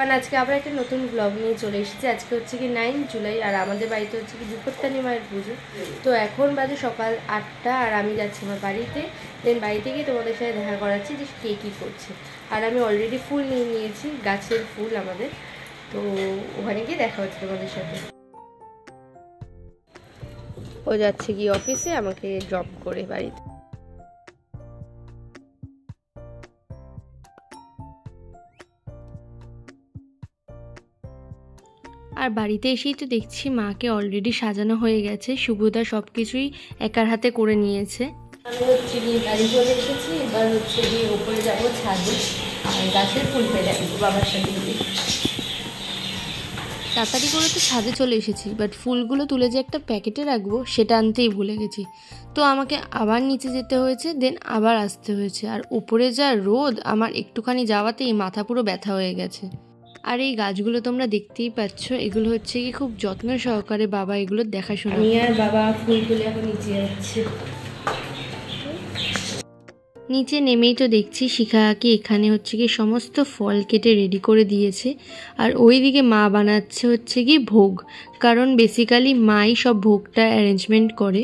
Everyone, আজকে আবার একটা নতুন ব্লগ নিয়ে চলে এসেছি। আজকে হচ্ছে কি 9 জুলাই আর আমাদের বাড়িতে হচ্ছে কি বিপত্তানি মায়ের পুজো। তো এখন বাজে সকাল 8টা আর আমি যাচ্ছি আমার বাড়িতে। দেন বাড়িতে গিয়ে তোমাদের সাথে দেখা করাচ্ছি যে কে কী করছে। আর আমি অলরেডি ফুল নিয়ে নিয়েছি, গাছের ফুল আমাদের। তো ওখানে গিয়ে দেখা হচ্ছে তোমাদের সাথে। ও যাচ্ছে কি অফিসে আমাকে ড্রপ করে বাড়িতে। আর বাড়িতে এসেই তো দেখছি মাকে অলরেডি সাজানো হয়ে গেছে। শুভদা সব কিছুই একার হাতে করে নিয়েছে। আমি হচ্ছে গিয়ে বাড়ি চলে এসেছি, এবার হচ্ছে গিয়ে ওপরে যাবো ছাদে আর গাছের ফুল পেরে আনবো বাবার সাথে গিয়ে। তাড়াতাড়ি করে তো ছাদে চলে এসেছি, বাট ফুলগুলো তুলে যে একটা প্যাকেটে রাখবো সেটা আনতেই ভুলে গেছি। তো আমাকে আবার নিচে যেতে হয়েছে, দেন আবার আসতে হয়েছে। আর উপরে যা রোদ, আমার একটুখানি যাওয়াতেই মাথা পুরো ব্যথা হয়ে গেছে। আর এই গাছগুলো তোমরা দেখতেই পাচ্ছ, এগুলো হচ্ছে কি খুব যত্ন সহকারে বাবা এগুলো দেখাশোনা। আমি আর বাবা ফুলগুলো এখন নিচে যাচ্ছে। নিচে নেমেই তো দেখছি শিখাকে এখানে হচ্ছে কি সমস্ত ফল কেটে রেডি করে দিয়েছে। আর ওইদিকে মা বানাচ্ছে হচ্ছে কি ভোগ, কারণ বেসিক্যালি মাই সব ভোগটা অ্যারেঞ্জমেন্ট করে।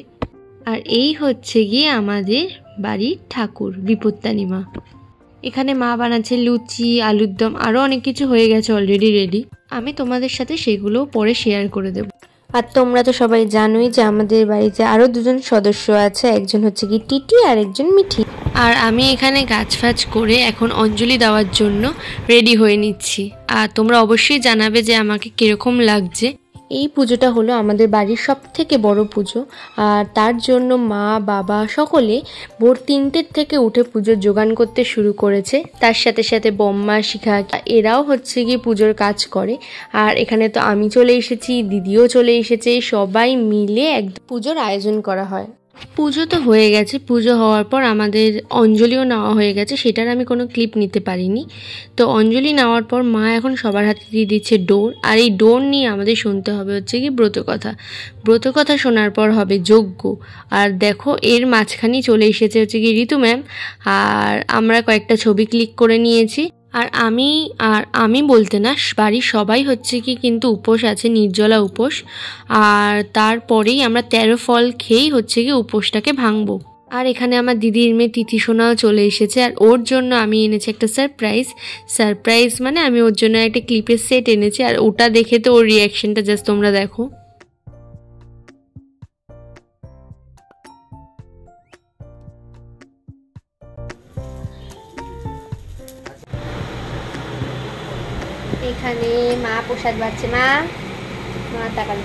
আর এই হচ্ছে গিয়ে আমাদের বাড়ির ঠাকুর বিপত্তানি মা। এখানে মা বানাচ্ছে লুচি, আলুর দম, আরও অনেক কিছু হয়ে গেছে অলরেডি রেডি। আমি তোমাদের সাথে সেগুলো পরে শেয়ার করে দেব। আর তোমরা তো সবাই জানোই যে আমাদের বাড়িতে আরও দুজন সদস্য আছে, একজন হচ্ছে কি টিটি আর একজন মিঠি। আর আমি এখানে গাছ ফাছ করে এখন অঞ্জলি দেওয়ার জন্য রেডি হয়ে নিচ্ছি। আর তোমরা অবশ্যই জানাবে যে আমাকে কীরকম লাগছে। এই পুজোটা হলো আমাদের বাড়ির সব থেকে বড় পুজো, আর তার জন্য মা বাবা সকলে ভোর 3টের থেকে উঠে পুজোর জোগান করতে শুরু করেছে। তার সাথে সাথে বম্মা, শিখা এরাও হচ্ছে গিয়ে পুজোর কাজ করে। আর এখানে তো আমি চলে এসেছি, দিদিও চলে এসেছে, সবাই মিলে একদম পুজোর আয়োজন করা হয়। পুজো তো হয়ে গেছে, পুজো হওয়ার পর আমাদের অঞ্জলিও নেওয়া হয়ে গেছে, সেটার আমি কোনো ক্লিপ নিতে পারিনি। তো অঞ্জলি নেওয়ার পর মা এখন সবার হাতে দিয়ে দিচ্ছে ডোর। আর এই ডোর নিয়ে আমাদের শুনতে হবে হচ্ছে কি ব্রতকথা। ব্রতকথা শোনার পর হবে যজ্ঞ। আর দেখো এর মাঝখানেই চলে এসেছে হচ্ছে কি ঋতু ম্যাম। আর আমরা কয়েকটা ছবি ক্লিক করে নিয়েছি। আর আমি বলতে না, বাড়ির সবাই হচ্ছে কি কিন্তু উপোস আছে, নির্জলা উপোস। আর তারপরেই আমরা 13 ফল খেয়েই হচ্ছে কি উপোসটাকে ভাঙবো। আর এখানে আমার দিদির মেয়ে তিথি সোনাও চলে এসেছে। আর ওর জন্য আমি এনেছি একটা সারপ্রাইজ মানে আমি ওর জন্য একটা ক্লিপের সেট এনেছি। আর ওটা দেখে তো ওর রিয়াকশনটা জাস্ট তোমরা দেখো। এখানে মা প্রসাদ বাড়ছে। মা তাকাল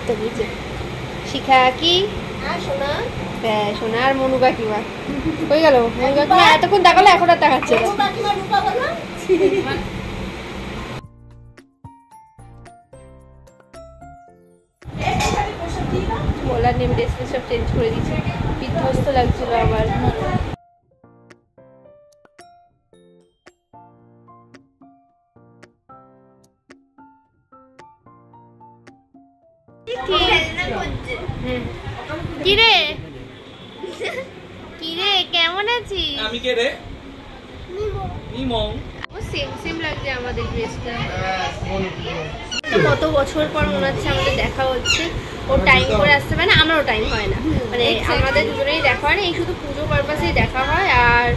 তো গিয়েছে। শিখা কি সোনা, সোনা আর মনু কাকিমা হয়ে গেল। মনু কাকিমা এতক্ষণ তাকালো, এখন আর তাকাচ্ছে না। বলার নেম, ড্রেস সব চেঞ্জ করে দিচ্ছে, বিধ্বস্ত লাগছিল আমার। কিরে কিরে কেমন আছিস? আমি কে রে? মিমো। ও সেম লাগছে আমাদের ড্রেসটা। কত বছর পর মনে হচ্ছে আমাদের দেখা হচ্ছে। ও টাইম করে আসতে পারে না, আমারও টাইম হয় না, মানে আমাদের দুজনেই দেখা হয় না। এই শুধু পুজো পারপাসেই দেখা হয়। আর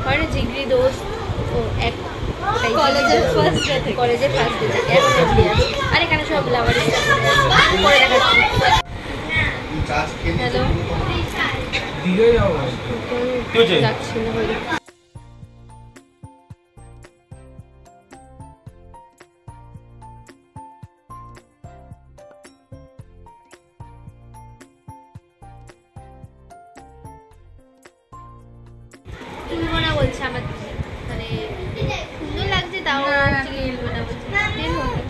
হয় না জিগরি দোস্ত, ও এক কলেজের ফার্স্ট ডে থেকে আর এখানে সব লাভারি পরে দেখাচ্ছি। হ্যালো যাচ্ছি না হলে ইলবোনা বলছে আমার, মানে সুন্দর লাগছে। তাও ইলবোনা বলছে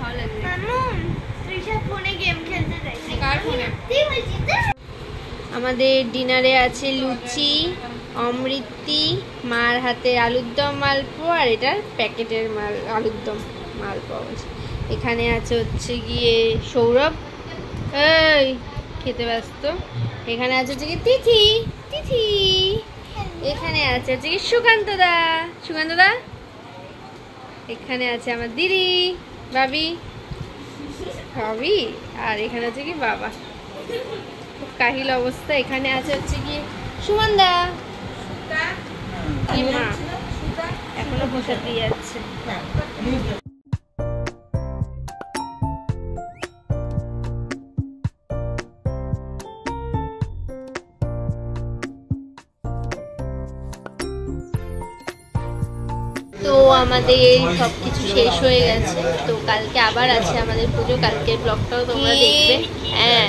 ভালো লাগছে। ফোনে গেম খেলতে চাইছে। কার ফোনে? আমাদের ডিনারে আছে লুচি, অমৃতি, মার হাতে আলুর দম মালপোয়া, আর এটার প্যাকেটের আলুর দম মালপোয়া আছে। এখানে আছে হচ্ছে গিয়ে সৌরভ, এই খেতে ব্যস্ত। এখানে আছে হচ্ছে গিয়ে তিথি। এখানে আছে হচ্ছে কি সুকান্ত দা। এখানে আছে আমার দিদি, ভাবি, ভাবি, আর এখানে আছে কি বাবা। খুব কাহিল অবস্থা। এখানে আছে হচ্ছে কি সুমনদা, কি মা এখনো প্রসাদ দিয়ে যাচ্ছে। তো আমাদের সবকিছু শেষ হয়ে গেছে। তো কালকে আবার আছে আমাদের পুজো, কালকের ব্লগটাও তোমরা দেখবে। হ্যাঁ,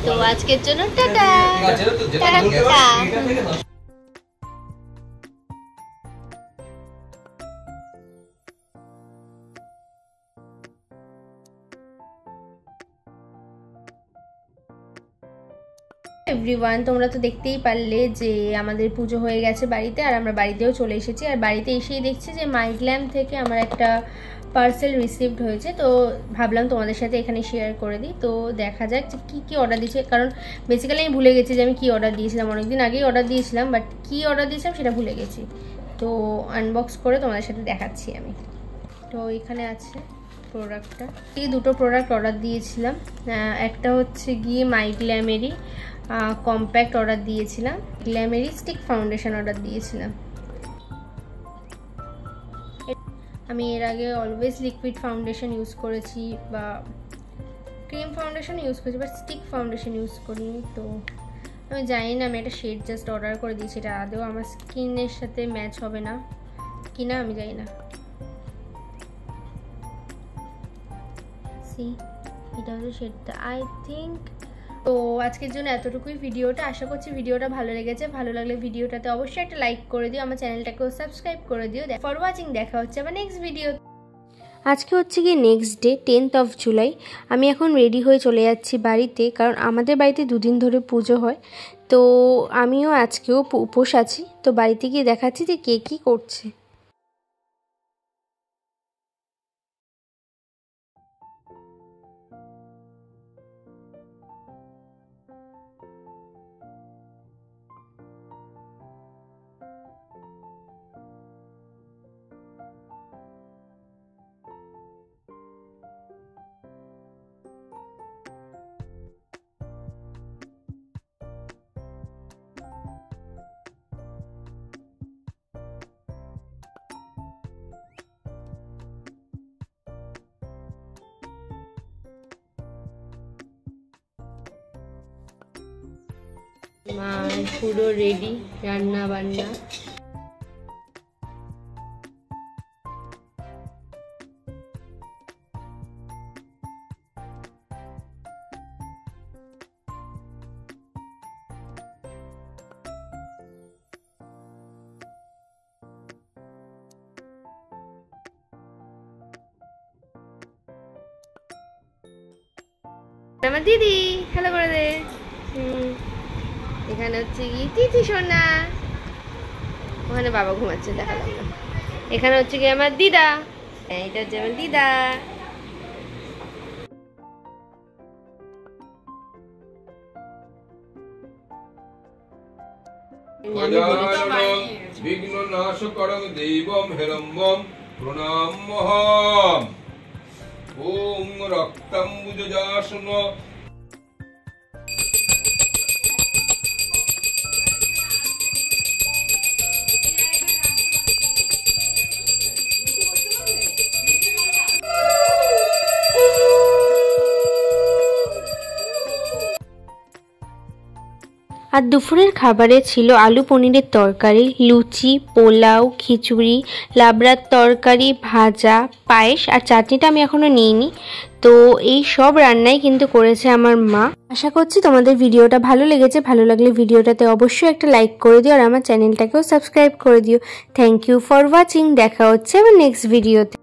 তো আজকের জন্য টাটা টাটা। এভরিওয়ান, তোমরা তো দেখতেই পারলে যে আমাদের পুজো হয়ে গেছে বাড়িতে, আর আমরা বাড়িতেও চলে এসেছি। আর বাড়িতে এসেই দেখছি যে মাইগ্ল্যাম থেকে আমার একটা পার্সেল রিসিভড হয়েছে। তো ভাবলাম তোমাদের সাথে এখানে শেয়ার করে দিই। তো দেখা যাক যে কী কী অর্ডার দিয়েছে, কারণ বেসিক্যালি আমি ভুলে গেছি যে আমি কী অর্ডার দিয়েছিলাম। অনেকদিন আগেই অর্ডার দিয়েছিলাম, বাট কী অর্ডার দিয়েছিলাম সেটা ভুলে গেছি। তো আনবক্স করে তোমাদের সাথে দেখাচ্ছি আমি। তো এখানে আছে প্রোডাক্টটা। এই দুটো প্রোডাক্ট অর্ডার দিয়েছিলাম। একটা হচ্ছে গিয়ে মাইগ্ল্যামেরই কম্প্যাক্ট অর্ডার দিয়েছিলাম, গ্ল্যামেরি স্টিক ফাউন্ডেশন অর্ডার দিয়েছিলাম। আমি এর আগে অলওয়েজ লিকুইড ফাউন্ডেশন ইউজ করেছি বা ক্রিম ফাউন্ডেশন ইউজ করেছি, বাট স্টিক ফাউন্ডেশন ইউজ করিনি। তো আমি জানি না, আমি একটা শেড জাস্ট অর্ডার করে দিয়েছি, এটা আদৌ আমার স্কিনের সাথে ম্যাচ হবে না কি না আমি জানি না। এটা হচ্ছে শেডটা, আই থিঙ্ক। তো আজকের জন্য এতটুকুই ভিডিওটা। আশা করছি ভিডিওটা ভালো লেগেছে। ভালো লাগলে ভিডিওটাতে অবশ্যই একটা লাইক করে দিও, আমার চ্যানেলটাকেও সাবস্ক্রাইব করে দিও। ফর ওয়াচিং, দেখা হচ্ছে আবার নেক্সট ভিডিও। আজকে হচ্ছে গিয়ে next day 10th of July. আমি এখন রেডি হয়ে চলে যাচ্ছি বাড়িতে, কারণ আমাদের বাড়িতে দুদিন ধরে পুজো হয়। তো আমিও আজকেও উপোস আছি। তো বাড়িতে গিয়ে দেখাচ্ছি যে কে কী করছে। মা পুরো রেডি রান্না বান্না। আমার দিদি হ্যালো করে দে। এখানে হচ্ছে কি তিথি সোনা, ওখানে বাবা ঘুমাচ্ছে দেখালাম না। এখানে হচ্ছে কি আমার দিদা, এটা হচ্ছে আমার দিদা। বিঘ্ন নাশকরং দেবম হেরম্বম প্রণামহম। ওম রক্তাম্বুজাসন। আর দুপুরের খাবারে ছিল আলু পনিরের তরকারি, লুচি, পোলাও, খিচুড়ি, লাবড়ার তরকারি, ভাজা, পায়েস, আর চাটনিটা আমি এখনও নিইনি। তো এই সব রান্নাই কিন্তু করেছে আমার মা। আশা করছি তোমাদের ভিডিওটা ভালো লেগেছে। ভালো লাগলে ভিডিওটাতে অবশ্যই একটা লাইক করে দিও, আর আমার চ্যানেলটাকেও সাবস্ক্রাইব করে দিও। Thank you for watching. দেখা হচ্ছে আবার নেক্সট ভিডিওতে।